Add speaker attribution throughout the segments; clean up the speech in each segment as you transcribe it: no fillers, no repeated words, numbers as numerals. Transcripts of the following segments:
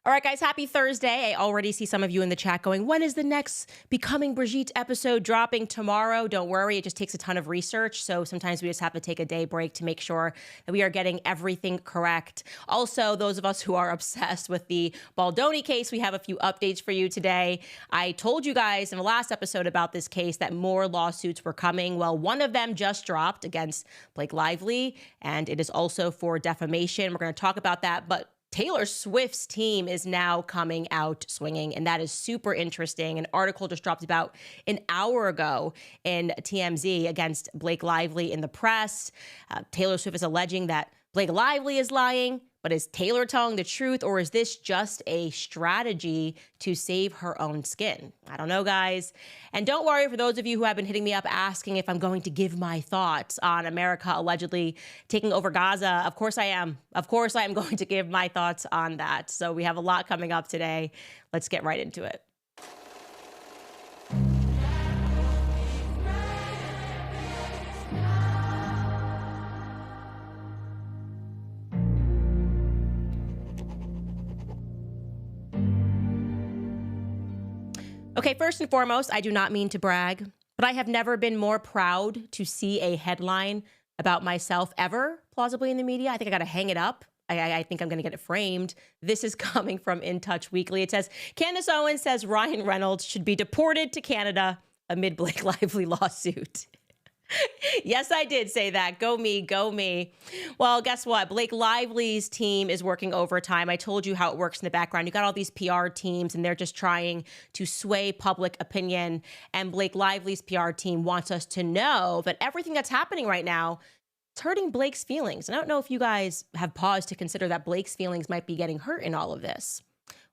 Speaker 1: All right, guys, happy Thursday. I already see some of you in the chat going, when is the next Becoming Brigitte episode dropping? Tomorrow? Don't worry, it just takes a ton of research. So sometimes we just have to take a day break to make sure that we are getting everything correct. Also, those of us who are obsessed with the Baldoni case, we have a few updates for you today. I told you guys in the last episode about this case that more lawsuits were coming. Well, one of them just dropped against Blake Lively, and it is also for defamation. We're going to talk about that, but Taylor Swift's team is now coming out swinging, and that is super interesting. An article just dropped about an hour ago in TMZ against Blake Lively in the press. Taylor Swift is alleging that Blake Lively is lying, but is Taylor telling the truth, or is this just a strategy to save her own skin? I don't know, guys. And don't worry, for those of you who have been hitting me up asking if I'm going to give my thoughts on America allegedly taking over Gaza, of course I am. Of course I am going to give my thoughts on that. So we have a lot coming up today. Let's get right into it. Okay, first and foremost, I do not mean to brag, but I have never been more proud to see a headline about myself ever, plausibly in the media. I think I got to hang it up. I think I'm going to get it framed. This is coming from In Touch Weekly. It says, Candace Owens says Ryan Reynolds should be deported to Canada amid Blake Lively lawsuit. Yes, I did say that. Go me, go me. Well, guess what? Blake Lively's team is working overtime. I told you how it works in the background. You got all these PR teams, and they're just trying to sway public opinion. And Blake Lively's PR team wants us to know that everything that's happening right now is hurting Blake's feelings. And I don't know if you guys have paused to consider that Blake's feelings might be getting hurt in all of this.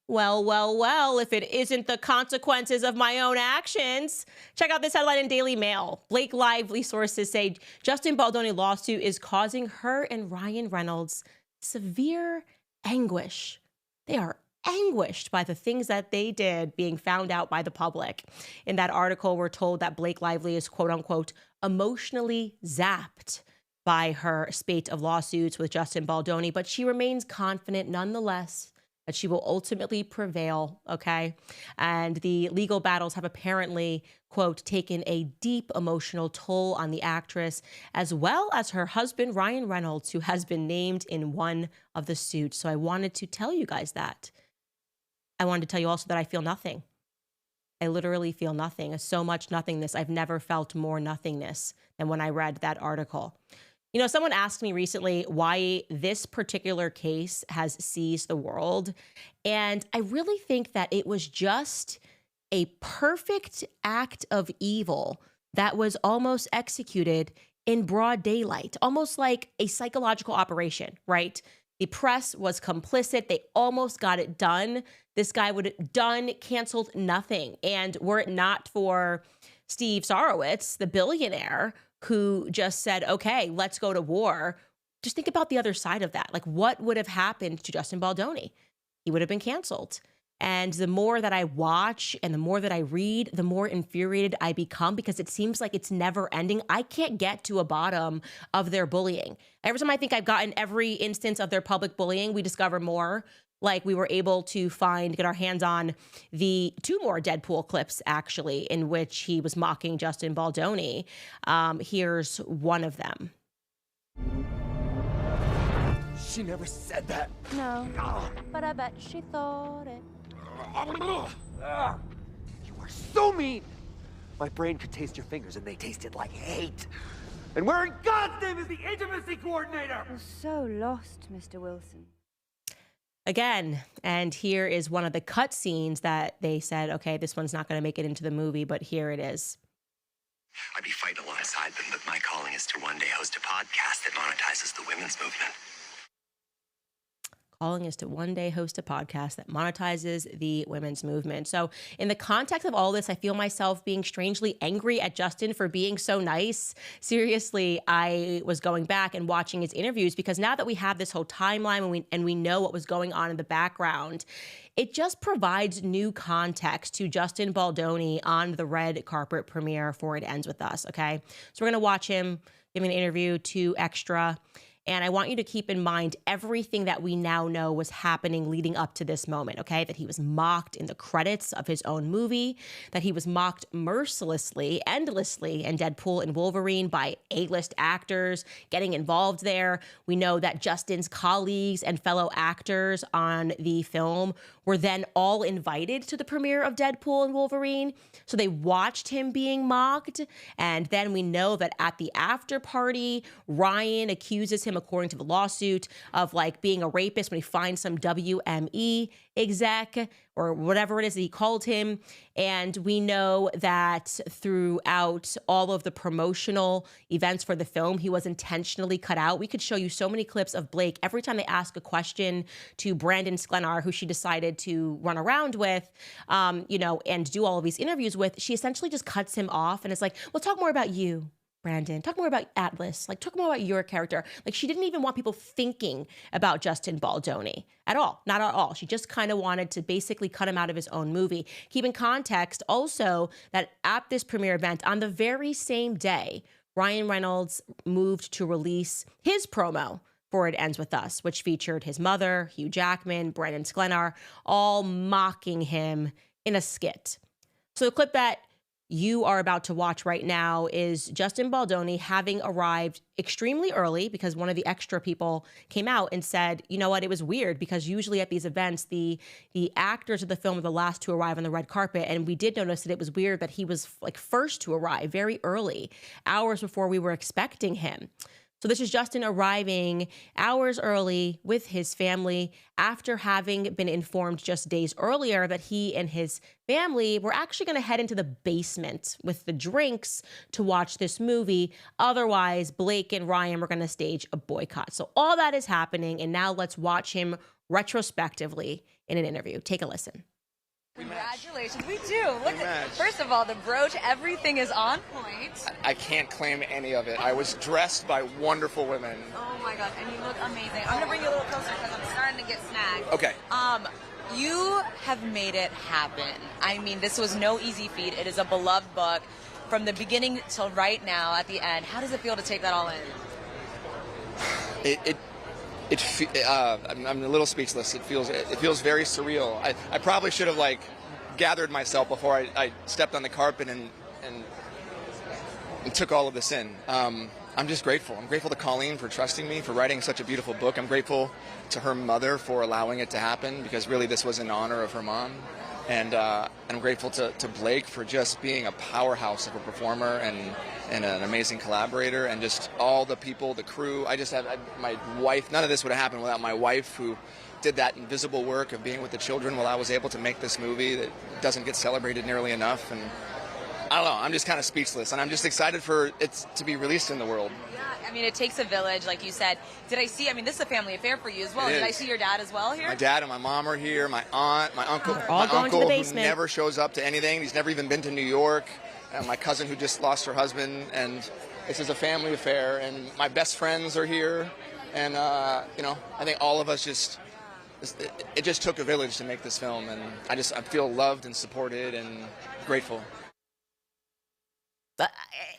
Speaker 1: Well, if it isn't the consequences of my own actions. Check out this headline in Daily Mail. Blake Lively sources say Justin Baldoni lawsuit is causing her and Ryan Reynolds severe anguish. They are anguished by the things that they did being found out by the public. In that article, we're told that Blake Lively is, quote unquote, emotionally zapped by her spate of lawsuits with Justin Baldoni, but she remains confident nonetheless that she will ultimately prevail, okay? And the legal battles have apparently, quote, taken a deep emotional toll on the actress, as well as her husband, Ryan Reynolds, who has been named in one of the suits. So I wanted to tell you guys that. I wanted to tell you also that I feel nothing. I literally feel nothing. So much nothingness. I've never felt more nothingness than when I read that article. You know, someone asked me recently why this particular case has seized the world. And I really think that it was just a perfect act of evil that was almost executed in broad daylight, almost like a psychological operation, right? The press was complicit. They almost got it done. This guy would have canceled nothing. And were it not for Steve Sarowitz, the billionaire, who just said, okay, let's go to war. Just think about the other side of that. Like, what would have happened to Justin Baldoni? He would have been canceled. And the more that I watch and the more that I read, the more infuriated I become, because it seems like it's never ending. I can't get to a bottom of their bullying. Every time I think I've gotten every instance of their public bullying, we discover more. Like, we were able to get our hands on the 2 more Deadpool clips, actually, in which he was mocking Justin Baldoni. Here's one of them.
Speaker 2: She never said that.
Speaker 3: No, but I bet she thought it.
Speaker 2: You are so mean. My brain could taste your fingers, and they tasted like hate. And where in God's name is the intimacy coordinator?
Speaker 3: You're so lost, Mr. Wilson.
Speaker 1: Again, and here is one of the cut scenes that they said, okay, this one's not going to make it into the movie, but here it is.
Speaker 4: I'd be fighting alongside them, but my calling is to one day host a podcast that monetizes the women's movement.
Speaker 1: Calling is to one day host a podcast that monetizes the women's movement. So in the context of all this, I feel myself being strangely angry at Justin for being so nice. Seriously, I was going back and watching his interviews because now that we have this whole timeline and we know what was going on in the background, it just provides new context to Justin Baldoni on the red carpet premiere for It Ends With Us, okay? So we're going to watch him giving an interview to Extra. And I want you to keep in mind everything that we now know was happening leading up to this moment, okay? That he was mocked in the credits of his own movie, that he was mocked mercilessly, endlessly in Deadpool and Wolverine by A-list actors getting involved there. We know that Justin's colleagues and fellow actors on the film were then all invited to the premiere of Deadpool and Wolverine. So they watched him being mocked. And then we know that at the after party, Ryan accuses him, according to the lawsuit, of like being a rapist when he finds some WME exec or whatever it is that he called him. And we know that throughout all of the promotional events for the film, he was intentionally cut out. We could show you so many clips of Blake every time they ask a question to Brandon Sklenar, who she decided to run around with, and do all of these interviews with. She essentially just cuts him off and is like, well, talk more about you, Brandon. Talk more about Atlas. Like, talk more about your character. Like, she didn't even want people thinking about Justin Baldoni at all. Not at all. She just kind of wanted to basically cut him out of his own movie. Keep in context also that at this premiere event, on the very same day, Ryan Reynolds moved to release his promo for It Ends With Us, which featured his mother, Hugh Jackman, Brandon Sklenar, all mocking him in a skit. So the clip that you are about to watch right now is Justin Baldoni having arrived extremely early, because one of the extra people came out and said, you know what, it was weird because usually at these events, the actors of the film are the last to arrive on the red carpet. And we did notice that it was weird that he was like first to arrive very early, hours before we were expecting him. So this is Justin arriving hours early with his family after having been informed just days earlier that he and his family were actually going to head into the basement with the drinks to watch this movie. Otherwise, Blake and Ryan were going to stage a boycott. So all that is happening, and now let's watch him retrospectively in an interview. Take a listen.
Speaker 5: Congratulations, we do. Look, first of all, the brooch, everything is on point.
Speaker 6: I can't claim any of it. I was dressed by wonderful women.
Speaker 5: Oh my god, and you look amazing. I'm gonna bring you a little closer because I'm starting to get snagged.
Speaker 6: Okay.
Speaker 5: You have made it happen. I mean, this was no easy feat. It is a beloved book from the beginning till right now at the end. How does it feel to take that all in?
Speaker 6: I'm a little speechless. It feels very surreal. I probably should have gathered myself before I stepped on the carpet and took all of this in. I'm just grateful. I'm grateful to Colleen for trusting me, for writing such a beautiful book. I'm grateful to her mother for allowing it to happen, because really this was in honor of her mom. And I'm grateful to Blake for just being a powerhouse of a performer and an amazing collaborator, and just all the people, the crew. My wife. None of this would have happened without my wife, who did that invisible work of being with the children while I was able to make this movie that doesn't get celebrated nearly enough. And I don't know, I'm just kind of speechless, and I'm just excited for it to be released in the world.
Speaker 5: Yeah, I mean, it takes a village, like you said. This is a family affair for you as well. Did I see your dad as well here?
Speaker 6: My dad and my mom are here, my aunt, my uncle.
Speaker 1: All
Speaker 6: my
Speaker 1: going
Speaker 6: uncle
Speaker 1: to the basement.
Speaker 6: Who never shows up to anything. He's never even been to New York. And my cousin who just lost her husband. And this is a family affair. And my best friends are here. And, I think all of us it just took a village to make this film. And I feel loved and supported and grateful.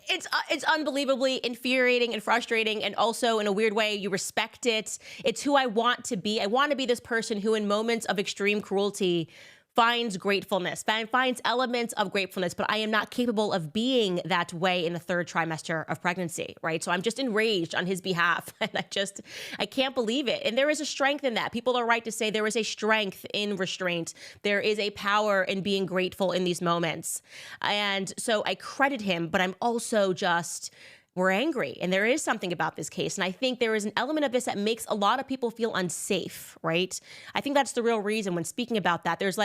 Speaker 1: It's unbelievably infuriating and frustrating, and also in a weird way you respect it. It's who I want to be. I want to be this person who in moments of extreme cruelty finds gratefulness, finds elements of gratefulness, but I am not capable of being that way in the third trimester of pregnancy, right? So I'm just enraged on his behalf, and I can't believe it. And there is a strength in that. People are right to say there is a strength in restraint. There is a power in being grateful in these moments. And so I credit him, but I'm also we're angry, and there is something about this case. And I think there is an element of this that makes a lot of people feel unsafe, right? I think that's the real reason when speaking about that. There's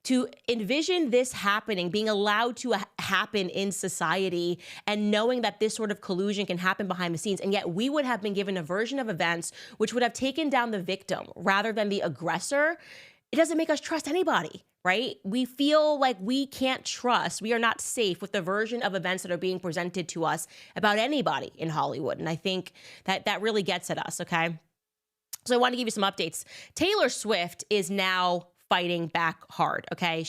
Speaker 1: to envision this happening, being allowed to happen in society, and knowing that this sort of collusion can happen behind the scenes. And yet we would have been given a version of events which would have taken down the victim rather than the aggressor. It doesn't make us trust anybody, right? We feel like we can't trust, we are not safe with the version of events that are being presented to us about anybody in Hollywood. And I think that really gets at us, okay? So I want to give you some updates. Taylor Swift is now fighting back hard. Okay.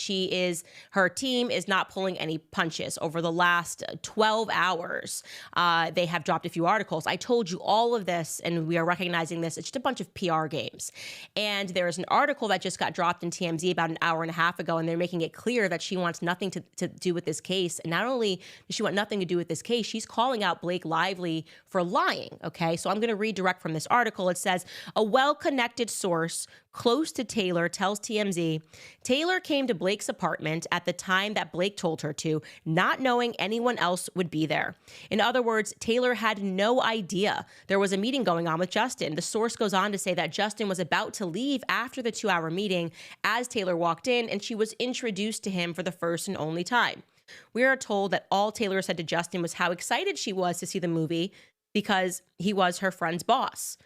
Speaker 1: Her team is not pulling any punches. Over the last 12 hours, they have dropped a few articles. I told you all of this, and we are recognizing this. It's just a bunch of PR games. And there is an article that just got dropped in TMZ about an hour and a half ago, and they're making it clear that she wants nothing to do with this case. And not only does she want nothing to do with this case, she's calling out Blake Lively for lying. Okay. So I'm going to read direct from this article. It says, a well-connected source close to Taylor tells TMZ, Taylor came to Blake's apartment at the time that Blake told her to, not knowing anyone else would be there. In other words, Taylor had no idea there was a meeting going on with Justin. The source goes on to say that Justin was about to leave after the 2-hour meeting as Taylor walked in, and she was introduced to him for the first and only time. We are told that all Taylor said to Justin was how excited she was to see the movie because he was her friend's boss.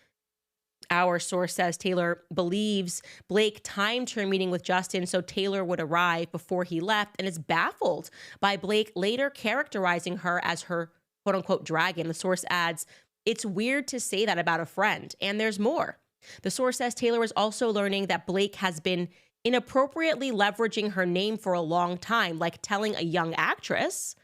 Speaker 1: Our source says Taylor believes Blake timed her meeting with Justin so Taylor would arrive before he left, and is baffled by Blake later characterizing her as her quote-unquote dragon. The source adds, it's weird to say that about a friend, and there's more. The source says Taylor is also learning that Blake has been inappropriately leveraging her name for a long time, like telling a young actress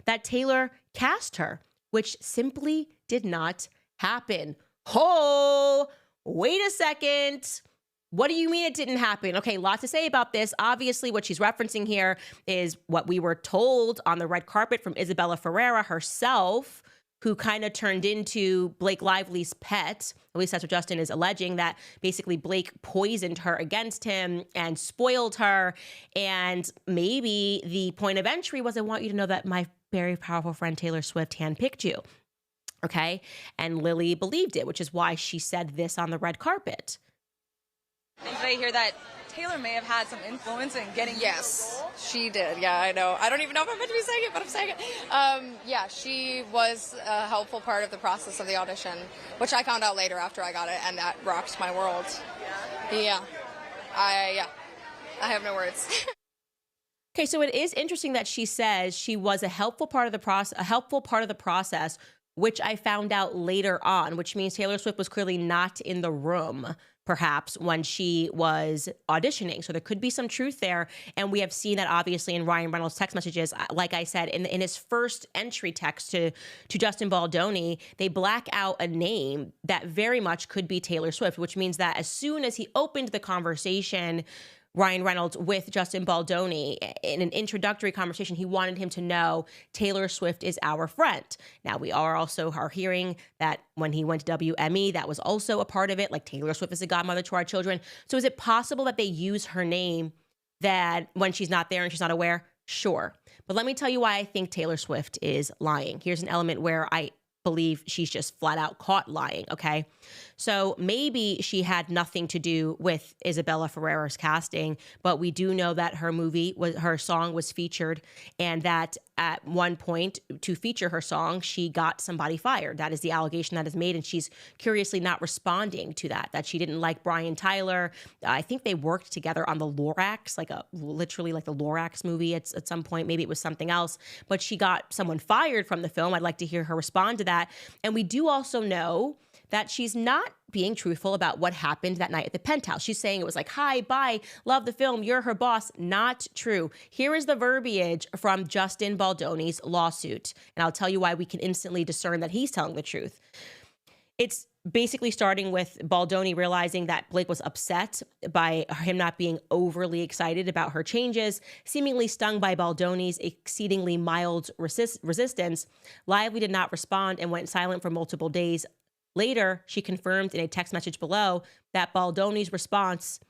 Speaker 1: that Taylor cast her, which simply did not happen. Oh, wait a second. What do you mean it didn't happen? Okay, a lot to say about this. Obviously, what she's referencing here is what we were told on the red carpet from Isabella Ferreira herself, who kind of turned into Blake Lively's pet. At least that's what Justin is alleging, that basically Blake poisoned her against him and spoiled her. And maybe the point of entry was, I want you to know that my very powerful friend Taylor Swift handpicked you. Okay. And Lily believed it, which is why she said this on the red carpet.
Speaker 5: I hear that Taylor may have had some influence in getting
Speaker 7: Yes, she did. Yeah, I know. I don't even know if I'm meant to be saying it, but I'm saying it. Yeah, she was a helpful part of the process of the audition, which I found out later after I got it, and that rocked my world. Yeah. I have no words.
Speaker 1: Okay, so it is interesting that she says she was a helpful part of the process, which I found out later on, which means Taylor Swift was clearly not in the room, perhaps, when she was auditioning. So there could be some truth there. And we have seen that obviously in Ryan Reynolds' text messages. Like I said, in his first entry text to Justin Baldoni, they black out a name that very much could be Taylor Swift, which means that as soon as he opened the conversation, Ryan Reynolds with Justin Baldoni, in an introductory conversation, he wanted him to know Taylor Swift is our friend. Now, we are hearing that when he went to WME, that was also a part of it, like Taylor Swift is a godmother to our children. So is it possible that they use her name that when she's not there and she's not aware? Sure. But let me tell you why I think Taylor Swift is lying. Here's an element where I believe she's just flat out caught lying, okay? So maybe she had nothing to do with Isabella Ferreira's casting, but we do know that her song was featured, and that at one point to feature her song, she got somebody fired. That is the allegation that is made, and she's curiously not responding to that she didn't like Brian Tyler. I think they worked together on the Lorax, literally like the Lorax movie at some point. Maybe it was something else, but she got someone fired from the film. I'd like to hear her respond to that. And we do also know that she's not being truthful about what happened that night at the Penthouse. She's saying it was like, hi, bye, love the film, you're her boss. Not true. Here is the verbiage from Justin Baldoni's lawsuit. And I'll tell you why we can instantly discern that he's telling the truth. It's basically starting with Baldoni realizing that Blake was upset by him not being overly excited about her changes. Seemingly stung by Baldoni's exceedingly mild resistance, Lively did not respond and went silent for multiple days. Later, she confirmed in a text message below that Baldoni's response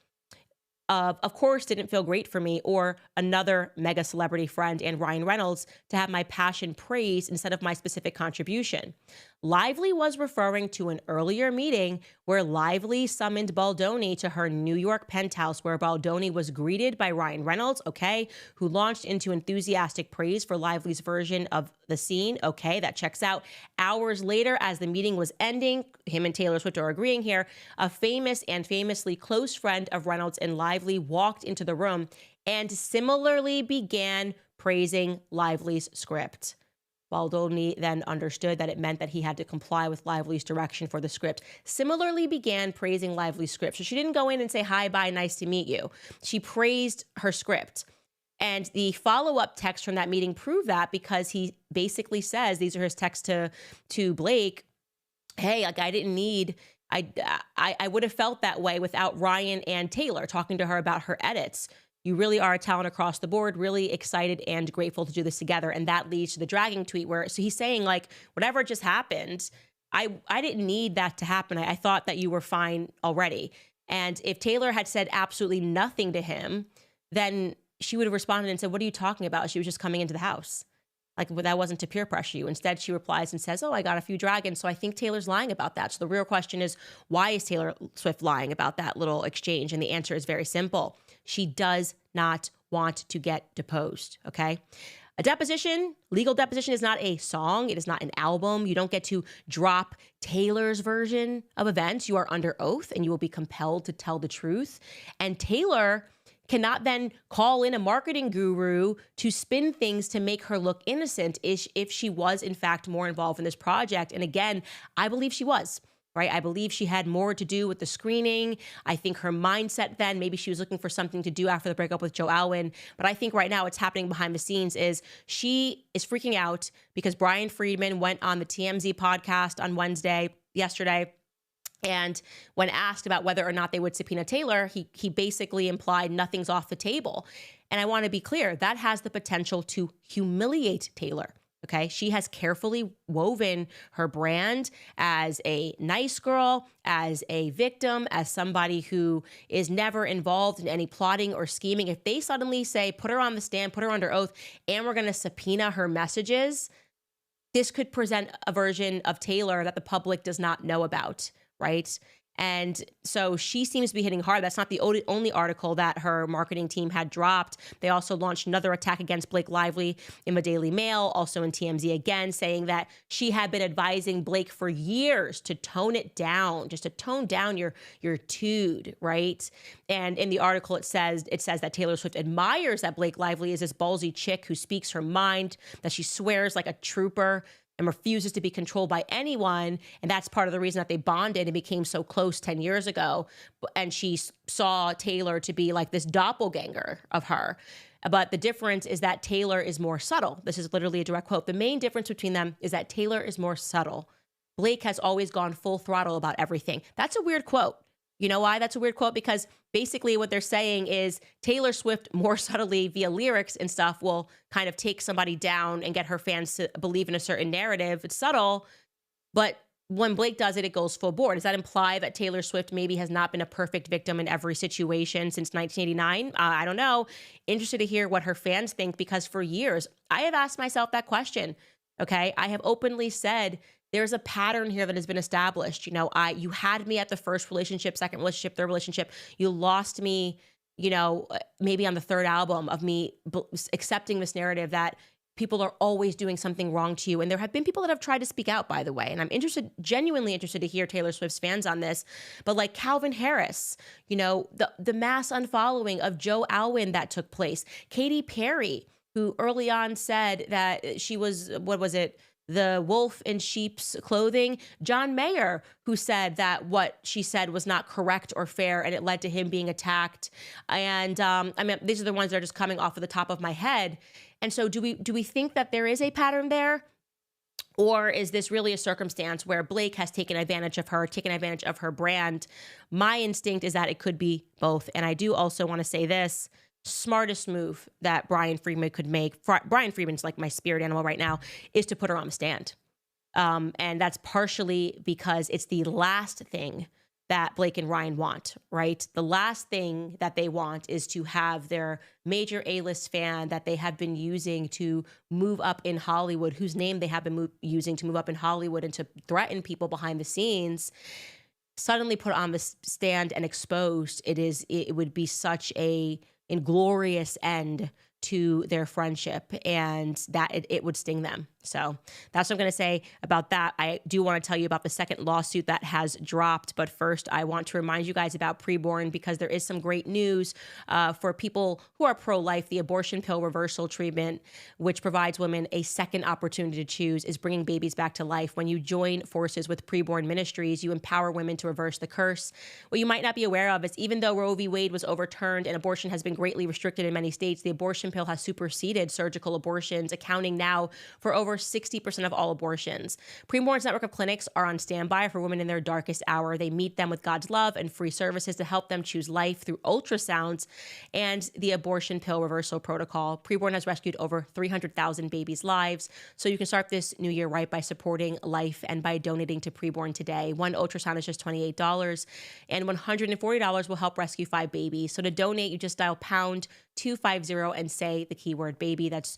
Speaker 1: of course, didn't feel great for me or another mega celebrity friend and Ryan Reynolds to have my passion praised instead of my specific contribution. Lively was referring to an earlier meeting where Lively summoned Baldoni to her New York penthouse, where Baldoni was greeted by Ryan Reynolds, okay, who launched into enthusiastic praise for Lively's version of the scene. Okay, that checks out. Hours later, as the meeting was ending, him and Taylor Swift are agreeing here, a famous and famously close friend of Reynolds and Lively walked into the room and similarly began praising Lively's script. Baldoni then understood that it meant that he had to comply with Lively's direction for the script. Similarly began praising Lively's script. So she didn't go in and say, hi, bye, nice to meet you. She praised her script. And the follow-up text from that meeting proved that, because he basically says, these are his texts to Blake, hey, like I didn't need, I would have felt that way without Ryan and Taylor talking to her about her edits. You really are a talent across the board, really excited and grateful to do this together. And that leads to the dragging tweet where, so he's saying like, whatever just happened, I didn't need that to happen. I thought that you were fine already. And if Taylor had said absolutely nothing to him, then she would have responded and said, what are you talking about? She was just coming into the house. Like, well, that wasn't to peer pressure you. Instead, she replies and says, oh, I got a few dragons. So I think Taylor's lying about that. So the real question is, why is Taylor Swift lying about that little exchange? And the answer is very simple. She does not want to get deposed, okay? A deposition, legal deposition, is not a song. It is not an album. You don't get to drop Taylor's version of events. You are under oath and you will be compelled to tell the truth. And Taylor cannot then call in a marketing guru to spin things to make her look innocent if she was in fact more involved in this project. And again, I believe she was, right? I believe she had more to do with the screening. I think her mindset then, maybe she was looking for something to do after the breakup with Joe Alwyn. But I think right now what's happening behind the scenes is she is freaking out because Brian Friedman went on the TMZ podcast on yesterday, and when asked about whether or not they would subpoena Taylor, he basically implied nothing's off the table. And I want to be clear, that has the potential to humiliate Taylor. Okay, she has carefully woven her brand as a nice girl, as a victim, as somebody who is never involved in any plotting or scheming. If they suddenly say, put her on the stand, put her under oath, and we're going to subpoena her messages, this could present a version of Taylor that the public does not know about. Right. And so she seems to be hitting hard. That's not the only article that her marketing team had dropped. They also launched another attack against Blake Lively in the Daily Mail, also in TMZ again, saying that she had been advising Blake for years to tone it down, just to tone down your tude, right? And in the article, it says that Taylor Swift admires that Blake Lively is this ballsy chick who speaks her mind, that she swears like a trooper and refuses to be controlled by anyone. And that's part of the reason that they bonded and became so close 10 years ago. And she saw Taylor to be like this doppelganger of her. But the difference is that Taylor is more subtle. This is literally a direct quote. The main difference between them is that Taylor is more subtle. Blake has always gone full throttle about everything. That's a weird quote. You know why that's a weird quote? Because basically what they're saying is Taylor Swift more subtly via lyrics and stuff will kind of take somebody down and get her fans to believe in a certain narrative. It's subtle, but when Blake does it, it goes full board. Does that imply that Taylor Swift maybe has not been a perfect victim in every situation since 1989? I don't know. Interested to hear what her fans think, because for years I have asked myself that question. Okay, I have openly said, there's a pattern here that has been established. You know, you had me at the first relationship, second relationship, third relationship. You lost me, you know, maybe on the third album of me accepting this narrative that people are always doing something wrong to you. And there have been people that have tried to speak out, by the way. And I'm genuinely interested to hear Taylor Swift's fans on this. But like Calvin Harris, you know, the mass unfollowing of Joe Alwyn that took place. Katy Perry, who early on said that she was, what was it? The wolf in sheep's clothing. John Mayer, who said that what she said was not correct or fair, and it led to him being attacked. And I mean, these are the ones that are just coming off of the top of my head. And so do we think that there is a pattern there? Or is this really a circumstance where Blake has taken advantage of her brand? My instinct is that it could be both. And I do also want to say this. Smartest move that Brian Friedman could make, Brian Friedman's like my spirit animal right now, is to put her on the stand. And that's partially because it's the last thing that Blake and Ryan want, right? The last thing that they want is to have their major A-list fan that they have been using to move up in Hollywood, whose name they have been using to move up in Hollywood and to threaten people behind the scenes, suddenly put on the stand and exposed. It would be such a inglorious end to their friendship, and that it would sting them. So that's what I'm going to say about that. I do want to tell you about the second lawsuit that has dropped. But first, I want to remind you guys about preborn, because there is some great news for people who are pro-life. The abortion pill reversal treatment, which provides women a second opportunity to choose, is bringing babies back to life. When you join forces with Preborn Ministries, you empower women to reverse the curse. What you might not be aware of is, even though Roe v. Wade was overturned and abortion has been greatly restricted in many states, the abortion pill has superseded surgical abortions, accounting now for over 60% of all abortions. Preborn's network of clinics are on standby for women in their darkest hour. They meet them with God's love and free services to help them choose life through ultrasounds and the abortion pill reversal protocol. Preborn has rescued over 300,000 babies' lives. So you can start this new year right by supporting life and by donating to Preborn today. One ultrasound is just $28, and $140 will help rescue 5 babies. So to donate, you just dial pound 250 and say the keyword baby. That's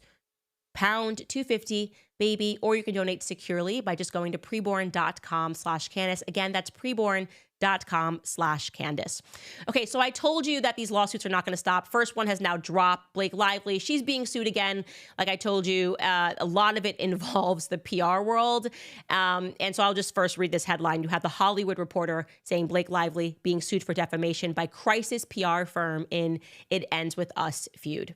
Speaker 1: pound 250 baby, or you can donate securely by just going to preborn.com/Candace. Again, that's preborn.com/Candace. Okay, so I told you that these lawsuits are not going to stop. First one has now dropped. Blake Lively, she's being sued again. Like I told you, a lot of it involves the PR world. And so I'll just first read this headline. You have The Hollywood Reporter saying Blake Lively being sued for defamation by crisis PR firm in It Ends With Us feud.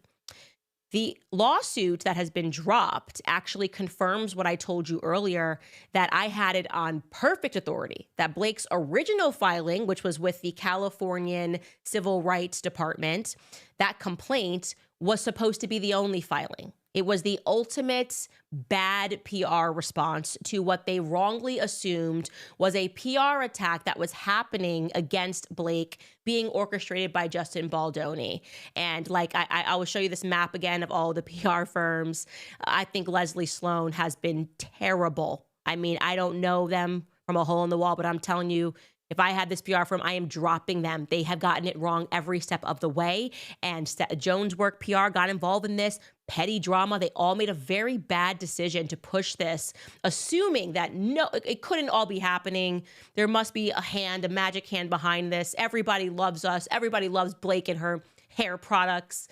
Speaker 1: The lawsuit that has been dropped actually confirms what I told you earlier, that I had it on perfect authority, that Blake's original filing, which was with the Californian Civil Rights Department, that complaint was supposed to be the only filing. It was the ultimate bad PR response to what they wrongly assumed was a PR attack that was happening against Blake, being orchestrated by Justin Baldoni. And like, I will show you this map again of all the PR firms. I think Leslie Sloan has been terrible. I mean, I don't know them from a hole in the wall, but I'm telling you, if I had this PR firm, I am dropping them. They have gotten it wrong every step of the way. And Jones Work PR got involved in this petty drama. They all made a very bad decision to push this, assuming that no, it couldn't all be happening. There must be a magic hand behind this. Everybody loves us. Everybody loves Blake and her hair products.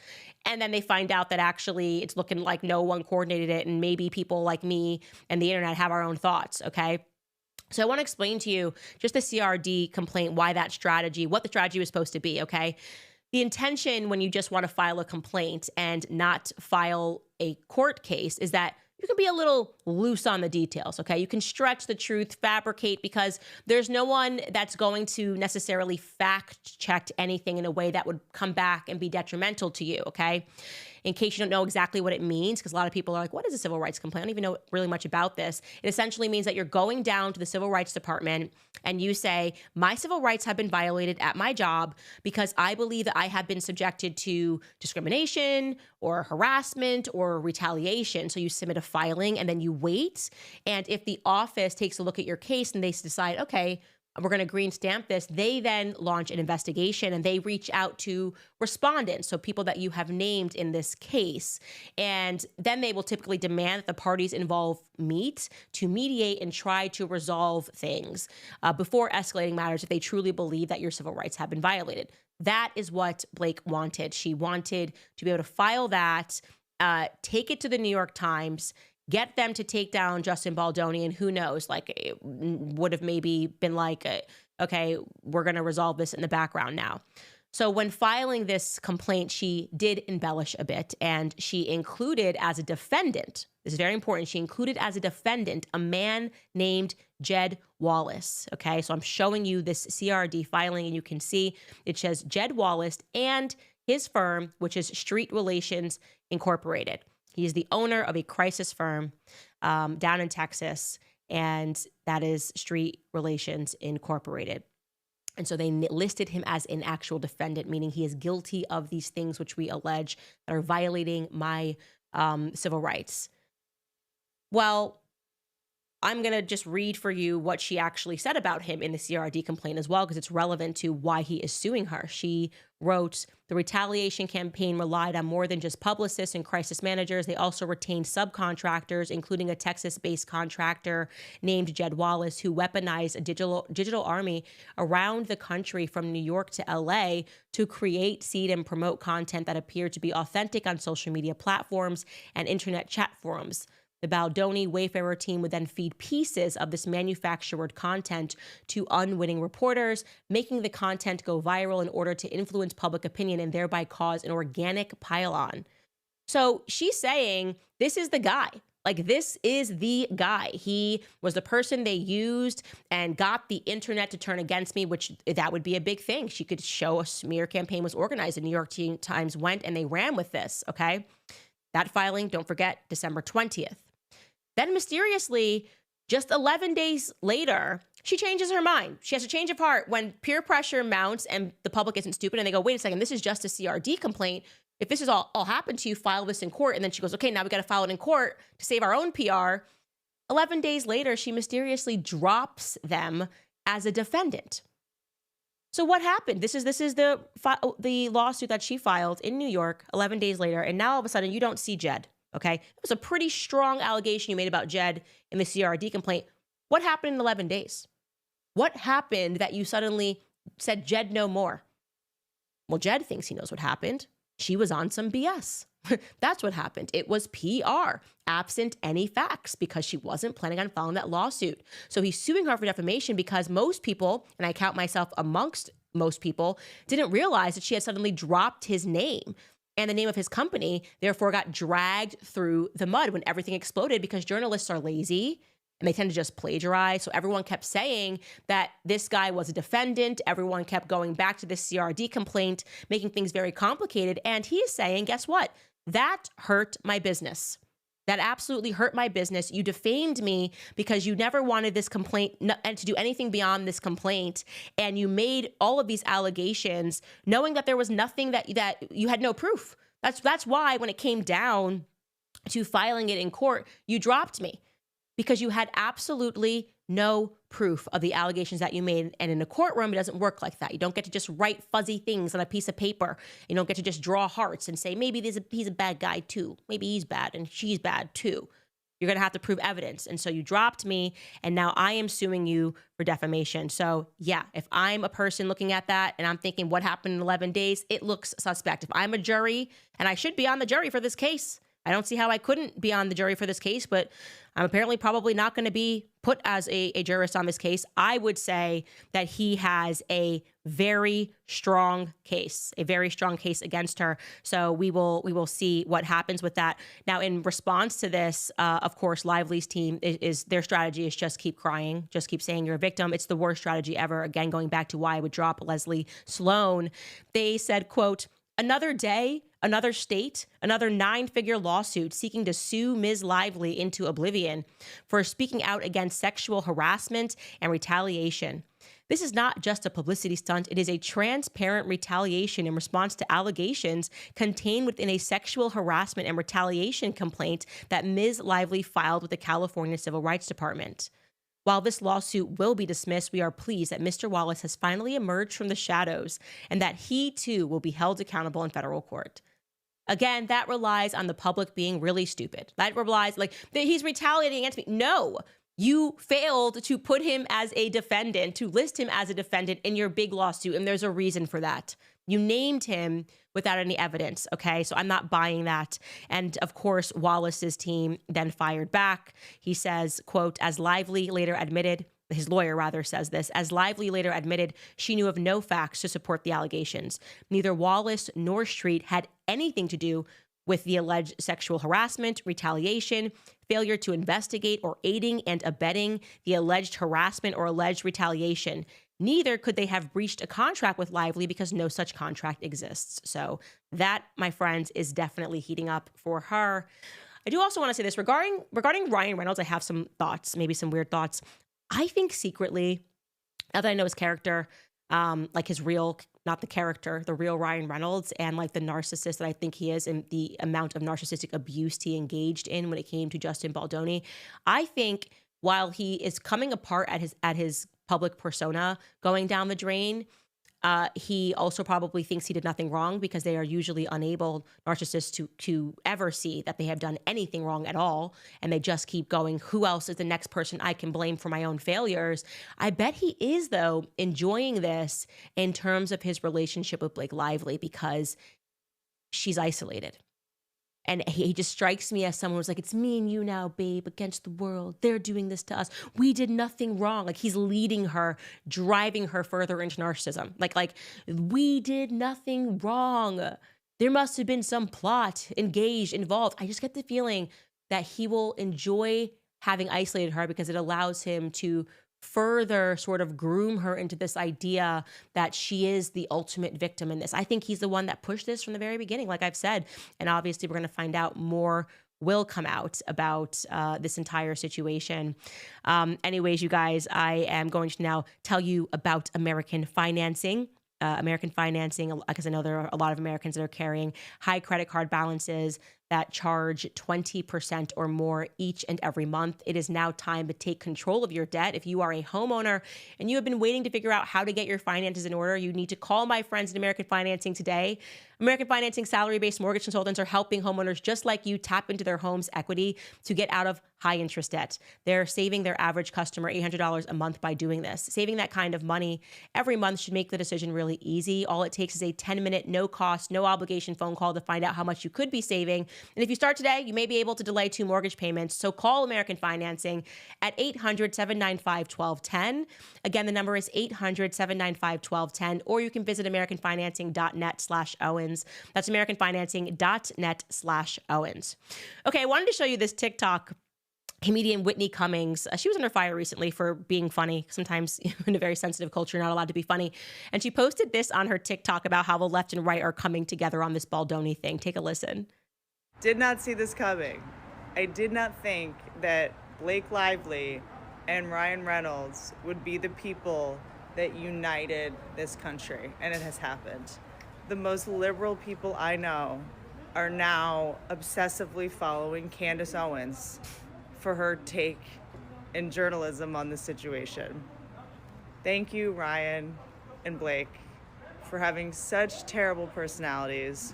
Speaker 1: And then they find out that actually it's looking like no one coordinated it. And maybe people like me and the internet have our own thoughts, okay? So I want to explain to you just the CRD complaint, why that strategy, what the strategy was supposed to be, okay? The intention when you just want to file a complaint and not file a court case is that you can be a little loose on the details, okay? You can stretch the truth, fabricate, because there's no one that's going to necessarily fact check anything in a way that would come back and be detrimental to you, okay? In case you don't know exactly what it means, because a lot of people are like, what is a civil rights complaint? I don't even know really much about this. It essentially means that you're going down to the civil rights department and you say, my civil rights have been violated at my job because I believe that I have been subjected to discrimination or harassment or retaliation. So you submit a filing and then you wait. And if the office takes a look at your case and they decide, okay, we're going to green stamp this, they then launch an investigation and they reach out to respondents, so people that you have named in this case. And then they will typically demand that the parties involved meet to mediate and try to resolve things before escalating matters if they truly believe that your civil rights have been violated. That is what Blake wanted. She wanted to be able to file that, take it to the New York Times, get them to take down Justin Baldoni, and who knows, like it would have maybe been like, okay, we're going to resolve this in the background now. So when filing this complaint, she did embellish a bit, and she included as a defendant, this is very important, she included as a defendant a man named Jed Wallace, okay? So I'm showing you this CRD filing, and you can see it says Jed Wallace and his firm, which is Street Relations Incorporated. He is the owner of a crisis firm down in Texas, and that is Street Relations Incorporated. And so they listed him as an actual defendant, meaning he is guilty of these things which we allege that are violating my civil rights. Well, I'm going to just read for you what she actually said about him in the CRD complaint as well, because it's relevant to why he is suing her. She wrote, the retaliation campaign relied on more than just publicists and crisis managers. They also retained subcontractors, including a Texas-based contractor named Jed Wallace, who weaponized a digital army around the country from New York to LA to create, seed, and promote content that appeared to be authentic on social media platforms and internet chat forums. The Baldoni Wayfarer team would then feed pieces of this manufactured content to unwitting reporters, making the content go viral in order to influence public opinion and thereby cause an organic pile-on. So she's saying this is the guy. Like, this is the guy. He was the person they used and got the internet to turn against me, which that would be a big thing. She could show a smear campaign was organized. The New York Times went and they ran with this, okay? That filing, don't forget, December 20th. Then mysteriously, just 11 days later, she changes her mind. She has a change of heart when peer pressure mounts and the public isn't stupid and they go, wait a second, this is just a CRD complaint. If this is all happened to you, file this in court. And then she goes, okay, now we got to file it in court to save our own PR. 11 days later, she mysteriously drops them as a defendant. So what happened? This is the lawsuit that she filed in New York 11 days later. And now all of a sudden you don't see Jed. Okay. It was a pretty strong allegation you made about Jed in the CRD complaint. What happened in 11 days? What happened that you suddenly said Jed no more? Well, Jed thinks he knows what happened. She was on some BS. That's what happened. It was PR, absent any facts, because she wasn't planning on filing that lawsuit. So he's suing her for defamation because most people, and I count myself amongst most people, didn't realize that she had suddenly dropped his name. And the name of his company, therefore, got dragged through the mud when everything exploded because journalists are lazy and they tend to just plagiarize. So everyone kept saying that this guy was a defendant. Everyone kept going back to this CRD complaint, making things very complicated. And he is saying, guess what? That hurt my business. That absolutely hurt my business. You defamed me because you never wanted this complaint and to do anything beyond this complaint. And you made all of these allegations knowing that there was nothing that you had no proof. That's why when it came down to filing it in court, you dropped me because you had absolutely no proof of the allegations that you made. And in a courtroom, it doesn't work like that. You don't get to just write fuzzy things on a piece of paper. You don't get to just draw hearts and say, maybe he's a bad guy too. Maybe he's bad and she's bad too. You're going to have to prove evidence. And so you dropped me, and now I am suing you for defamation. So yeah, if I'm a person looking at that and I'm thinking what happened in 11 days, it looks suspect. If I'm a jury, and I should be on the jury for this case, I don't see how I couldn't be on the jury for this case, but I'm apparently probably not going to be put as a jurist on this case. I would say that he has a very strong case against her. So we will see what happens with that. Now, in response to this, of course, Lively's team is their strategy is just keep crying, just keep saying you're a victim. It's the worst strategy ever. Again, going back to why I would drop Leslie Sloan. They said, quote, another day, another state, another 9-figure lawsuit seeking to sue Ms. Lively into oblivion for speaking out against sexual harassment and retaliation. This is not just a publicity stunt. It is a transparent retaliation in response to allegations contained within a sexual harassment and retaliation complaint that Ms. Lively filed with the California Civil Rights Department. While this lawsuit will be dismissed, we are pleased that Mr. Wallace has finally emerged from the shadows and that he too will be held accountable in federal court. Again, that relies on the public being really stupid. That relies that he's retaliating against me. No, you failed to put him as a defendant, to list him as a defendant in your big lawsuit, and there's a reason for that. You named him without any evidence, okay? So I'm not buying that. And of course, Wallace's team then fired back. He says, quote, as Lively later admitted, his lawyer rather says this, as Lively later admitted, she knew of no facts to support the allegations. Neither Wallace nor Street had anything to do with the alleged sexual harassment, retaliation, failure to investigate, or aiding and abetting the alleged harassment or alleged retaliation. Neither could they have breached a contract with Lively because no such contract exists. So that, my friends, is definitely heating up for her. I do also want to say this regarding Ryan Reynolds. I have some thoughts, maybe some weird thoughts. I think secretly, now that I know his character, like his real, not the character, the real Ryan Reynolds, and like the narcissist that I think he is and the amount of narcissistic abuse he engaged in when it came to Justin Baldoni, I think while he is coming apart at his public persona going down the drain, he also probably thinks he did nothing wrong because they are usually unable, narcissists, to ever see that they have done anything wrong at all. And they just keep going, who else is the next person I can blame for my own failures? I bet he is, though, enjoying this in terms of his relationship with Blake Lively because she's isolated. And he just strikes me as someone who's like, it's me and you now, babe, against the world. They're doing this to us. We did nothing wrong. Like, he's leading her, driving her further into narcissism. Like we did nothing wrong. There must have been some plot engaged, involved. I just get the feeling that he will enjoy having isolated her because it allows him to further sort of groom her into this idea that she is the ultimate victim in this. I think he's the one that pushed this from the very beginning, like I've said. And obviously we're going to find out more will come out about this entire situation. Anyways, you guys, I am going to now tell you about American financing. American financing, because I know there are a lot of Americans that are carrying high credit card balances that charge 20% or more each and every month. It is now time to take control of your debt. If you are a homeowner and you have been waiting to figure out how to get your finances in order, you need to call my friends at American Financing today. American Financing salary-based mortgage consultants are helping homeowners just like you tap into their home's equity to get out of high interest debt. They're saving their average customer $800 a month by doing this. Saving that kind of money every month should make the decision really easy. All it takes is a 10-minute, no cost, no obligation phone call to find out how much you could be saving. And if you start today, you may be able to delay 2 mortgage payments. So call American Financing at 800-795-1210. Again, the number is 800-795-1210, or you can visit americanfinancing.net/Owens. That's americanfinancing.net/Owens. Okay, I wanted to show you this TikTok. Comedian Whitney Cummings, she was under fire recently for being funny. Sometimes in a very sensitive culture, you're not allowed to be funny. And she posted this on her TikTok about how the left and right are coming together on this Baldoni thing. Take a listen.
Speaker 8: Did not see this coming. I did not think that Blake Lively and Ryan Reynolds would be the people that united this country, and it has happened. The most liberal people I know are now obsessively following Candace Owens for her take in journalism on the situation. Thank you, Ryan and Blake, for having such terrible personalities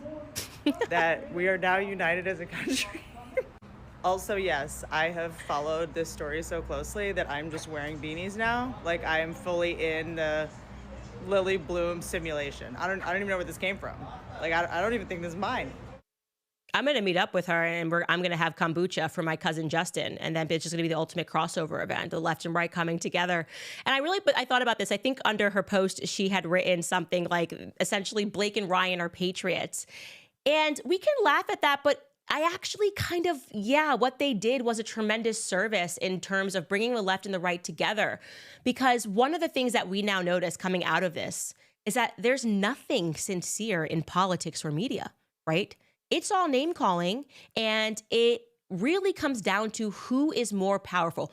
Speaker 8: that we are now united as a country. Also, yes, I have followed this story so closely that I'm just wearing beanies now. Like, I am fully in the Lily Bloom simulation. I don't even know where this came from. Like, I don't even think this is mine.
Speaker 1: I'm going to meet up with her and I'm going to have kombucha for my cousin Justin. And then it's just going to be the ultimate crossover event, the left and right coming together. And I thought about this. I think under her post, she had written something like, essentially, Blake and Ryan are patriots. And we can laugh at that, but I actually what they did was a tremendous service in terms of bringing the left and the right together. Because one of the things that we now notice coming out of this is that there's nothing sincere in politics or media, right? It's all name calling, and it really comes down to who is more powerful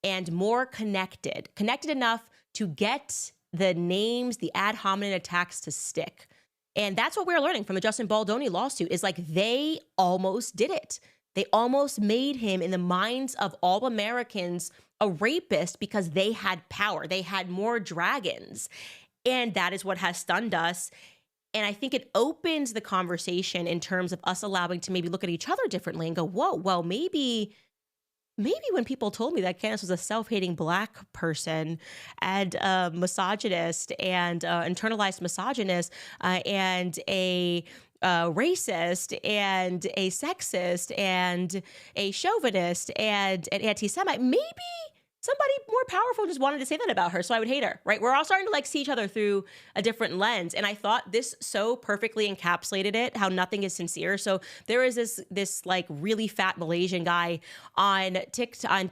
Speaker 1: and more connected enough to get the names, the ad hominem attacks to stick. And that's what we're learning from the Justin Baldoni lawsuit is like they almost did it. They almost made him, in the minds of all Americans, a rapist because they had power. They had more dragons. And that is what has stunned us. And I think it opens the conversation in terms of us allowing to maybe look at each other differently and go, whoa, well, maybe when people told me that Candace was a self-hating Black person and a misogynist and internalized misogynist and a racist and a sexist and a chauvinist and an anti-Semite, maybe somebody more powerful just wanted to say that about her, so I would hate her, right? We're all starting to see each other through a different lens. And I thought this so perfectly encapsulated it, how nothing is sincere. So there is this really fat Malaysian guy on X. I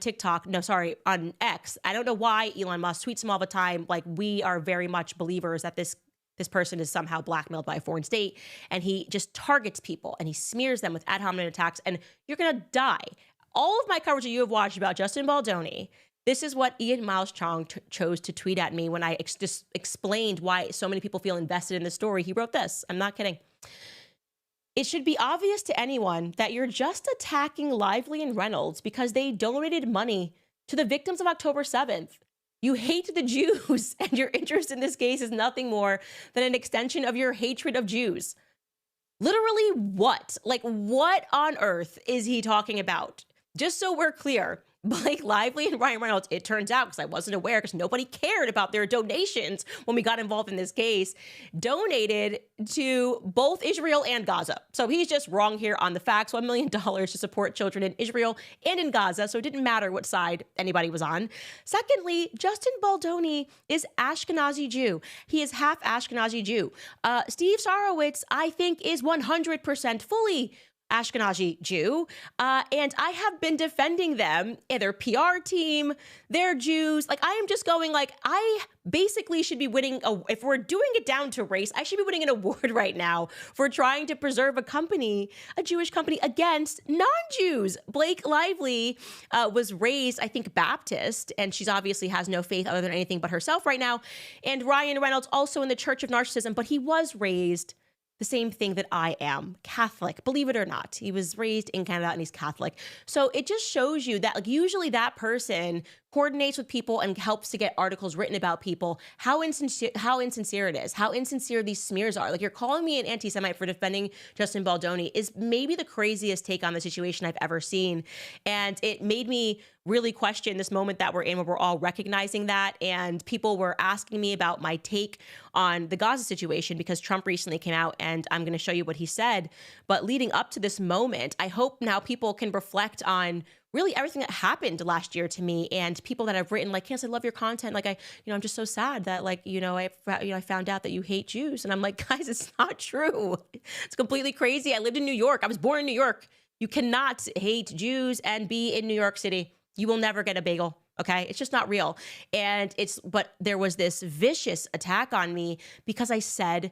Speaker 1: don't know why Elon Musk tweets him all the time. Like, we are very much believers that this person is somehow blackmailed by a foreign state. And he just targets people and he smears them with ad hominem attacks, and you're going to die. All of my coverage that you have watched about Justin Baldoni, this is what Ian Miles Chong chose to tweet at me when I just explained why so many people feel invested in the story. He wrote this. I'm not kidding. It should be obvious to anyone that you're just attacking Lively and Reynolds because they donated money to the victims of October 7th. You hate the Jews, and your interest in this case is nothing more than an extension of your hatred of Jews. Literally what? Like, what on earth is he talking about? Just so we're clear, Blake Lively and Ryan Reynolds, it turns out, because I wasn't aware, because nobody cared about their donations when we got involved in this case, donated to both Israel and Gaza. So he's just wrong here on the facts. $1 million to support children in Israel and in Gaza. So it didn't matter what side anybody was on. Secondly, Justin Baldoni is Ashkenazi Jew. He is half Ashkenazi Jew. Steve Sarowitz, I think, is 100% fully Ashkenazi Jew, and I have been defending them and their PR team. They're Jews. Like, I am just going, like, I basically should be winning, if we're doing it down to race, I should be winning an award right now for trying to preserve a company, a Jewish company, against non-Jews. Blake Lively was raised, I think, Baptist, and she's obviously has no faith other than anything but herself right now. And Ryan Reynolds also in the Church of Narcissism, but he was raised the same thing that I am, Catholic, believe it or not. He was raised in Canada and he's Catholic. So it just shows you that, like, usually that person coordinates with people and helps to get articles written about people, how insincere it is, how insincere these smears are. Like, you're calling me an anti-Semite for defending Justin Baldoni is maybe the craziest take on the situation I've ever seen. And it made me really question this moment that we're in, where we're all recognizing that. And people were asking me about my take on the Gaza situation, because Trump recently came out, and I'm going to show you what he said. But leading up to this moment, I hope now people can reflect on really everything that happened last year to me, and people that have written, like, Candace, I love your content. Like, I'm just so sad that, like, I found out that you hate Jews. And I'm like, guys, it's not true. It's completely crazy. I lived in New York. I was born in New York. You cannot hate Jews and be in New York City. You will never get a bagel. Okay. It's just not real. But there was this vicious attack on me because I said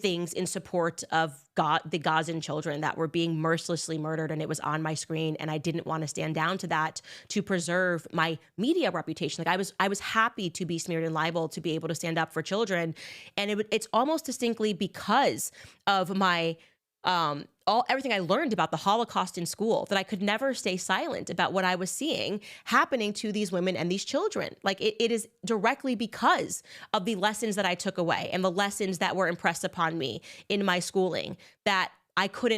Speaker 1: things in support of the Gazan children that were being mercilessly murdered, and it was on my screen, and I didn't want to stand down to that to preserve my media reputation. Like, I was happy to be smeared and libeled to be able to stand up for children, and it's almost distinctly because of my everything I learned about the Holocaust in school that I could never stay silent about what I was seeing happening to these women and these children. Like, it is directly because of the lessons that I took away and the lessons that were impressed upon me in my schooling that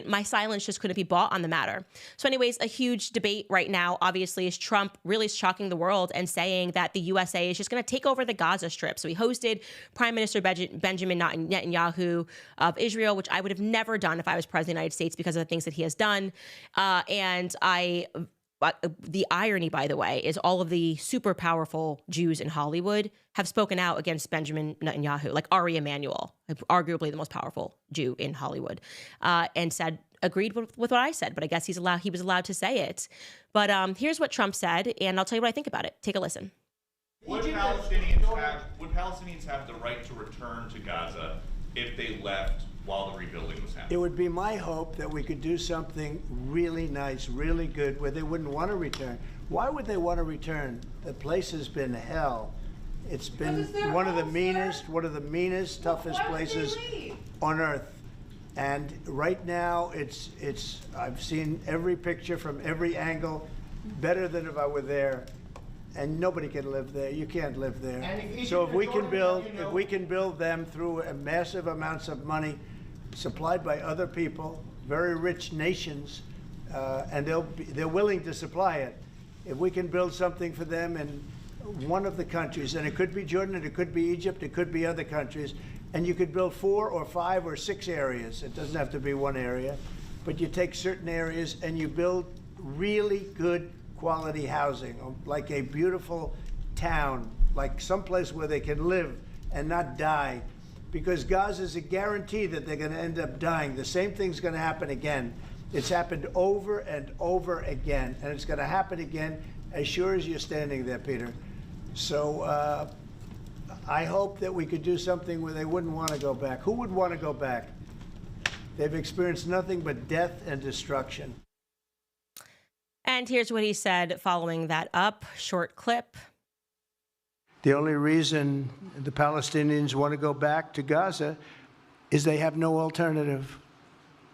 Speaker 1: my silence just couldn't be bought on the matter. So anyways, a huge debate right now, obviously, is Trump really shocking the world and saying that the USA is just going to take over the Gaza Strip. So he hosted Prime Minister Benjamin Netanyahu of Israel, which I would have never done if I was president of the United States because of the things that he has done. The irony, by the way, is all of the super powerful Jews in Hollywood have spoken out against Benjamin Netanyahu, like Ari Emanuel, arguably the most powerful Jew in Hollywood, and agreed with what I said. But I guess he was allowed to say it. But here's what Trump said, and I'll tell you what I think about it. Take a listen.
Speaker 9: Would Palestinians have the right to return to Gaza if they left while the rebuilding was happening?
Speaker 10: It would be my hope that we could do something really nice, really good, where they wouldn't want to return. Why would they want to return? The place has been hell. It's been one of the meanest, toughest places on earth. And right now, I've seen every picture from every angle, better than if I were there. And nobody can live there. You can't live there. So if we can build them through massive amounts of money supplied by other people, very rich nations, and they're willing to supply it. If we can build something for them in one of the countries, and it could be Jordan, it could be Egypt, it could be other countries, and you could build 4 or 5 or 6 areas. It doesn't have to be one area, but you take certain areas and you build really good quality housing, like a beautiful town, like someplace where they can live and not die. Because Gaza is a guarantee that they're going to end up dying. The same thing's going to happen again. It's happened over and over again, and it's going to happen again as sure as you're standing there, Peter. So I hope that we could do something where they wouldn't want to go back. Who would want to go back? They've experienced nothing but death and destruction.
Speaker 1: And here's what he said following that up. Short clip.
Speaker 10: The only reason the Palestinians want to go back to Gaza is they have no alternative.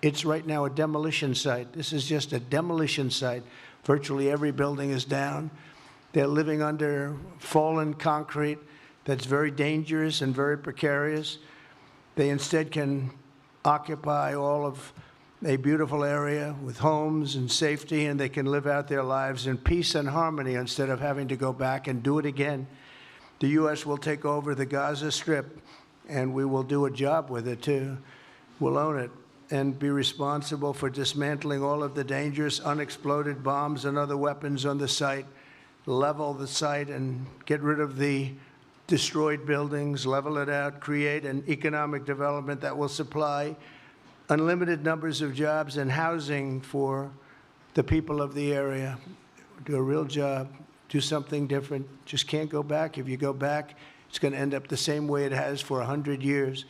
Speaker 10: It's right now a demolition site. This is just a demolition site. Virtually every building is down. They're living under fallen concrete that's very dangerous and very precarious. They instead can occupy all of a beautiful area with homes and safety, and they can live out their lives in peace and harmony instead of having to go back and do it again. The U.S. will take over the Gaza Strip, and we will do a job with it, too. We'll own it and be responsible for dismantling all of the dangerous unexploded bombs and other weapons on the site, level the site and get rid of the destroyed buildings, level it out, create an economic development that will supply unlimited numbers of jobs and housing for the people of the area. Do a real job, do something different. Just can't go back. If you go back, it's going to end up the same way it has for 100 years.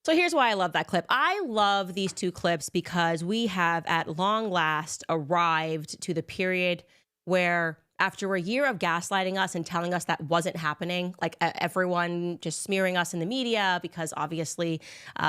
Speaker 1: So here's why I love that clip. I love these two clips because we have at long last arrived to the period where after a year of gaslighting us and telling us that wasn't happening, like everyone just smearing us in the media, because obviously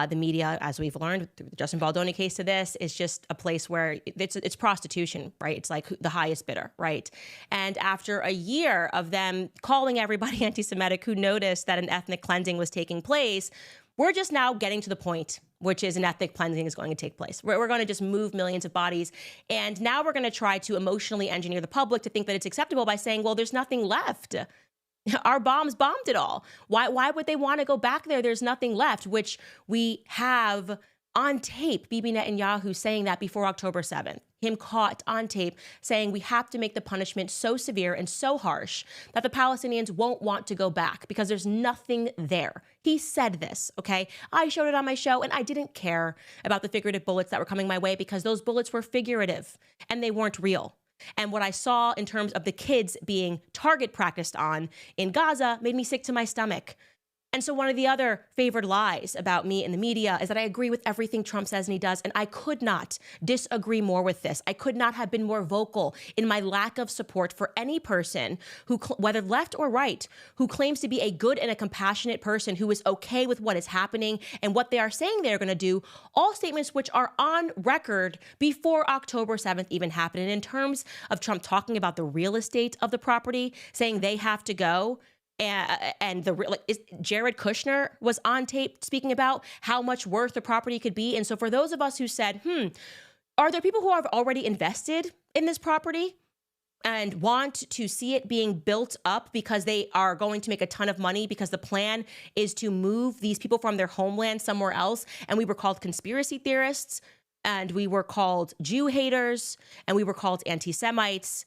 Speaker 1: the media, as we've learned through the Justin Baldoni case to this, is just a place where it's prostitution, right? It's like the highest bidder, right? And after a year of them calling everybody anti-Semitic who noticed that an ethnic cleansing was taking place, we're just now getting to the point, which is an ethnic cleansing is going to take place. We're going to just move millions of bodies. And now we're going to try to emotionally engineer the public to think that it's acceptable by saying, well, there's nothing left. Our bombs bombed it all. Why would they want to go back there? There's nothing left, which we have on tape, Bibi Netanyahu saying that before October 7th. Him caught on tape saying we have to make the punishment so severe and so harsh that the Palestinians won't want to go back because there's nothing there. He said this, okay? I showed it on my show and I didn't care about the figurative bullets that were coming my way because those bullets were figurative and they weren't real. And what I saw in terms of the kids being target practiced on in Gaza made me sick to my stomach. And so one of the other favored lies about me in the media is that I agree with everything Trump says and he does. And I could not disagree more with this. I could not have been more vocal in my lack of support for any person who, whether left or right, who claims to be a good and a compassionate person who is okay with what is happening and what they are saying they're going to do. All statements which are on record before October 7th even happened. And in terms of Trump talking about the real estate of the property, saying they have to go, and Jared Kushner was on tape speaking about how much worth the property could be. And so for those of us who said, are there people who have already invested in this property and want to see it being built up because they are going to make a ton of money because the plan is to move these people from their homeland somewhere else? And we were called conspiracy theorists, and we were called Jew haters, and we were called anti-Semites.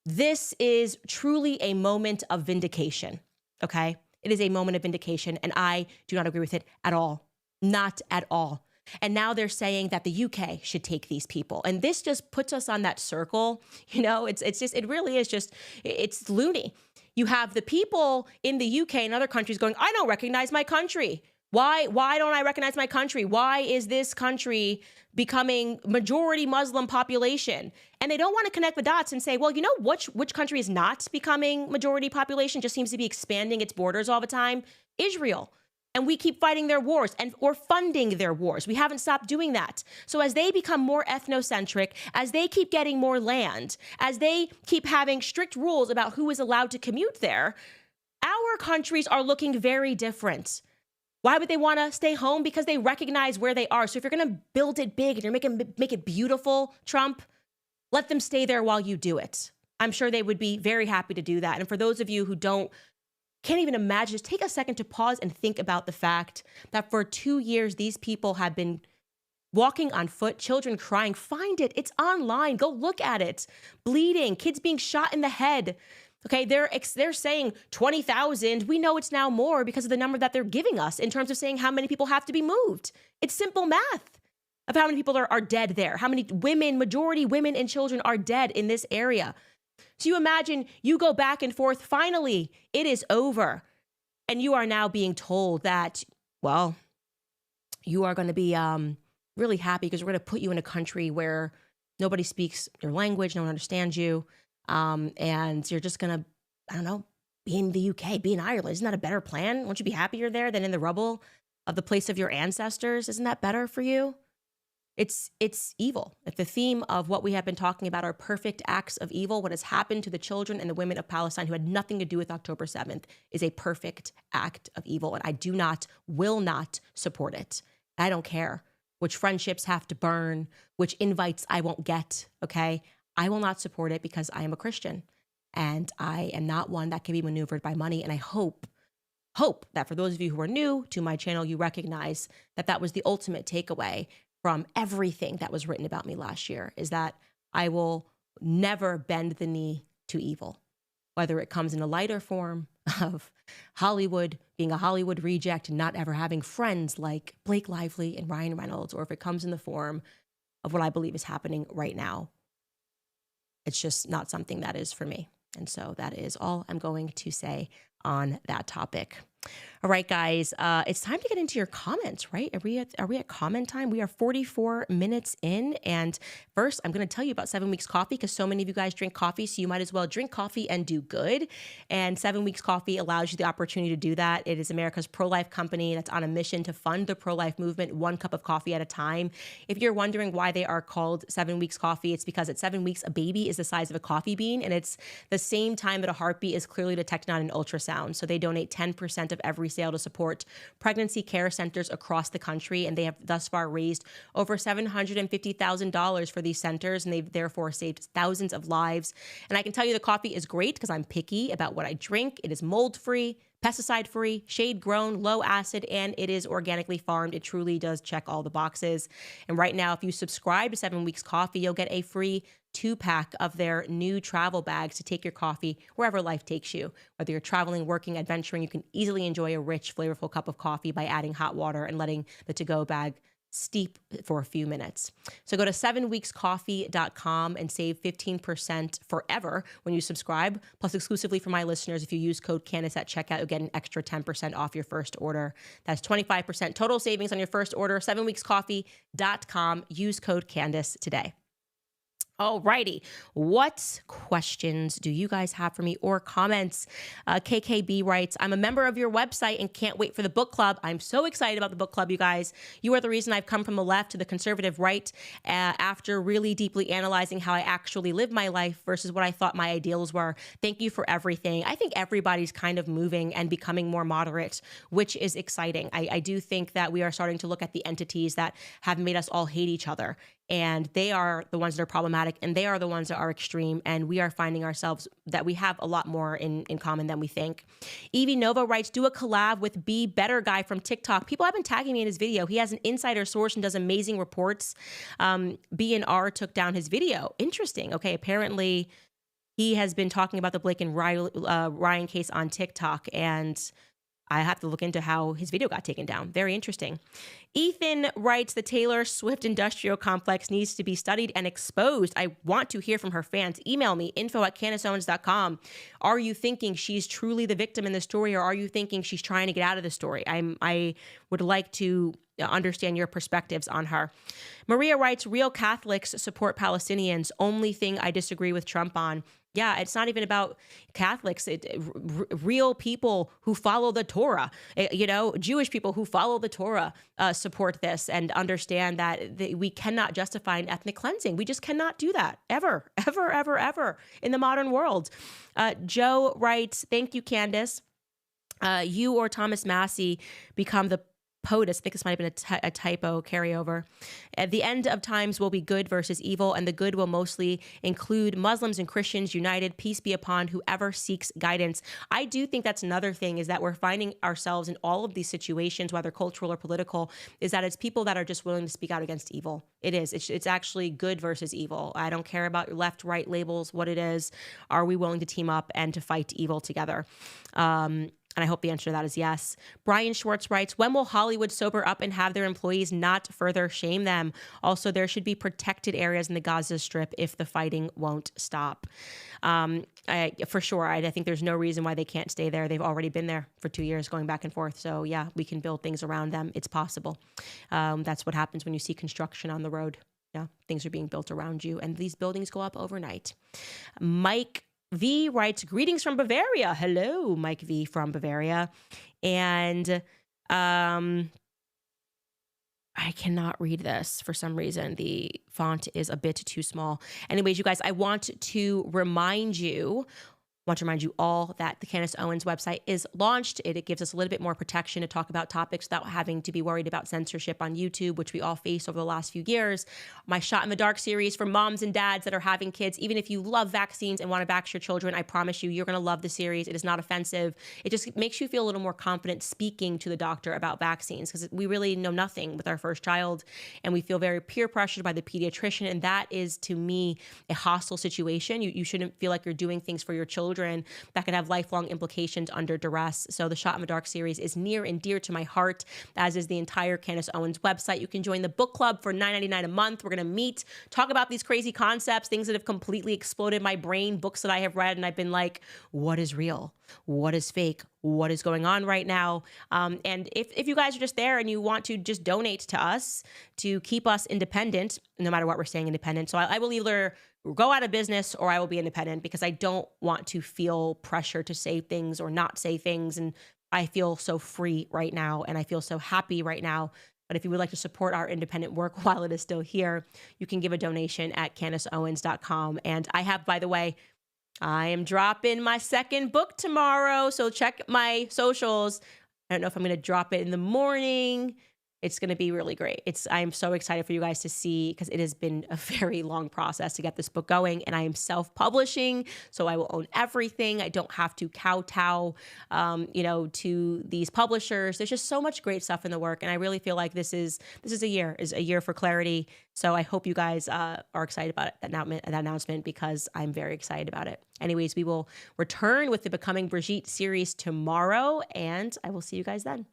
Speaker 1: This is truly a moment of vindication, okay? It is a moment of vindication, and I do not agree with it at all. Not at all. And now they're saying that the UK should take these people. And this just puts us on that circle. You know, it really is just, it's loony. You have the people in the UK and other countries going, I don't recognize my country. Why don't I recognize my country? Why is this country becoming majority Muslim population? And they don't want to connect the dots and say, well, you know, which country is not becoming majority population, just seems to be expanding its borders all the time? Israel. And we keep fighting their wars or funding their wars. We haven't stopped doing that. So as they become more ethnocentric, as they keep getting more land, as they keep having strict rules about who is allowed to commute there, our countries are looking very different. Why would they want to stay home? Because they recognize where they are. So if you're going to build it big and you're make it beautiful, Trump, let them stay there while you do it. I'm sure they would be very happy to do that. And for those of you who can't even imagine, just take a second to pause and think about the fact that for 2 years, these people have been walking on foot, children crying. Find it. It's online. Go look at it. Bleeding, kids being shot in the head. Okay, they're saying 20,000. We know it's now more because of the number that they're giving us in terms of saying how many people have to be moved. It's simple math of how many people are dead there, how many women, majority women and children are dead in this area. So you imagine you go back and forth. Finally, it is over. And you are now being told that, well, you are going to be really happy because we're going to put you in a country where nobody speaks your language, no one understands you. And you're just going to, I don't know, be in the UK, be in Ireland. Isn't that a better plan? Won't you be happier there than in the rubble of the place of your ancestors? Isn't that better for you? It's evil. If the theme of what we have been talking about are perfect acts of evil, what has happened to the children and the women of Palestine who had nothing to do with October 7th is a perfect act of evil. And I will not support it. I don't care which friendships have to burn, which invites I won't get, okay? I will not support it because I am a Christian and I am not one that can be maneuvered by money. And I hope that for those of you who are new to my channel, you recognize that that was the ultimate takeaway from everything that was written about me last year, is that I will never bend the knee to evil, whether it comes in a lighter form of Hollywood, being a Hollywood reject and not ever having friends like Blake Lively and Ryan Reynolds, or if it comes in the form of what I believe is happening right now. It's just not something that is for me. And so that is all I'm going to say on that topic. All right, guys, it's time to get into your comments, right? Are we at comment time? We are 44 minutes in. And first, I'm going to tell you about 7 Weeks Coffee, because so many of you guys drink coffee, so you might as well drink coffee and do good. And 7 Weeks Coffee allows you the opportunity to do that. It is America's pro-life company that's on a mission to fund the pro-life movement, one cup of coffee at a time. If you're wondering why they are called 7 Weeks Coffee, it's because at 7 weeks, a baby is the size of a coffee bean, and it's the same time that a heartbeat is clearly detected on an ultrasound. So they donate 10% of every sale to support pregnancy care centers across the country, and they have thus far raised over $750,000 for these centers, and they've therefore saved thousands of lives. And I can tell you the coffee is great because I'm picky about what I drink. It is mold-free, pesticide-free, shade-grown, low acid, and it is organically farmed. It truly does check all the boxes. And right now, if you subscribe to 7 Weeks Coffee, you'll get a free 2-pack of their new travel bags to take your coffee wherever life takes you. Whether you're traveling, working, adventuring, you can easily enjoy a rich, flavorful cup of coffee by adding hot water and letting the to-go bag steep for a few minutes. So go to 7weekscoffee.com and save 15% forever when you subscribe. Plus, exclusively for my listeners, if you use code Candace at checkout, you'll get an extra 10% off your first order. That's 25% total savings on your first order. 7weekscoffee.com. Use code Candace today. Alrighty, what questions do you guys have for me or comments? KKB writes, I'm a member of your website and can't wait for the book club. I'm so excited about the book club, you guys. You are the reason I've come from the left to the conservative right after really deeply analyzing how I actually live my life versus what I thought my ideals were. Thank you for everything. I think everybody's kind of moving and becoming more moderate, which is exciting. I do think that we are starting to look at the entities that have made us all hate each other. And they are the ones that are problematic, and they are the ones that are extreme. And we are finding ourselves that we have a lot more in common than we think. Evie Nova writes, do a collab with Be Better Guy from TikTok. People have been tagging me in his video. He has an insider source and does amazing reports. B&R took down his video. Interesting. Okay, apparently he has been talking about the Blake and Ryan case on TikTok, and I have to look into how his video got taken down. Very interesting. Ethan writes, the Taylor Swift industrial complex needs to be studied and exposed. I want to hear from her fans. Email me, info@CandaceOwens.com. Are you thinking she's truly the victim in the story, or are you thinking she's trying to get out of the story? I would like to understand your perspectives on her. Maria writes, real Catholics support Palestinians. Only thing I disagree with Trump on. Yeah, it's not even about Catholics. Real people who follow the Torah, Jewish people who follow the Torah support this and understand that we cannot justify an ethnic cleansing. We just cannot do that ever, ever, ever, ever in the modern world. Joe writes, thank you, Candace. You or Thomas Massey become the POTUS, I think this might have been a typo carryover. At the end of times will be good versus evil, and the good will mostly include Muslims and Christians united. Peace be upon whoever seeks guidance. I do think that's another thing, is that we're finding ourselves in all of these situations, whether cultural or political, is that it's people that are just willing to speak out against evil. It is. It's actually good versus evil. I don't care about your left, right labels, what it is. Are we willing to team up and to fight evil together? And I hope the answer to that is yes. Brian Schwartz writes, when will Hollywood sober up and have their employees not further shame them? Also, there should be protected areas in the Gaza Strip if the fighting won't stop. For sure, I think there's no reason why they can't stay there. They've already been there for 2 years going back and forth. So yeah, we can build things around them. It's possible. That's what happens when you see construction on the road. Yeah, things are being built around you, and these buildings go up overnight. Mike V writes, greetings from Bavaria. Hello, Mike V from Bavaria. And I cannot read this for some reason. The font is a bit too small. Anyways, you guys, I want to remind you Want to remind you all that the Candace Owens website is launched. It gives us a little bit more protection to talk about topics without having to be worried about censorship on YouTube, which we all face over the last few years. My Shot in the Dark series for moms and dads that are having kids. Even if you love vaccines and want to vax your children, I promise you, you're going to love the series. It is not offensive. It just makes you feel a little more confident speaking to the doctor about vaccines, because we really know nothing with our first child, and we feel very peer pressured by the pediatrician. And that is, to me, a hostile situation. You shouldn't feel like you're doing things for your children that could have lifelong implications under duress. So the Shot in the Dark series is near and dear to my heart, as is the entire Candace Owens website. You can join the book club for $9.99 a month. We're going to meet, talk about these crazy concepts, things that have completely exploded my brain, books that I have read, and I've been like, what is real? What is fake? What is going on right now? And if you guys are just there and you want to just donate to us to keep us independent, no matter what, we're staying independent. So I will either go out of business or I will be independent, because I don't want to feel pressure to say things or not say things. And I feel so free right now, and I feel so happy right now. But if you would like to support our independent work while it is still here, you can give a donation at CandaceOwens.com. And I have, by the way, I am dropping my second book tomorrow, so check my socials. I don't know if I'm going to drop it in the morning. It's going to be really great. I'm so excited for you guys to see, because it has been a very long process to get this book going, and I am self-publishing, so I will own everything. I don't have to kowtow, to these publishers. There's just so much great stuff in the work, and I really feel like this is a year for clarity. So I hope you guys are excited about that announcement, because I'm very excited about it. Anyways, we will return with the Becoming Brigitte series tomorrow, and I will see you guys then.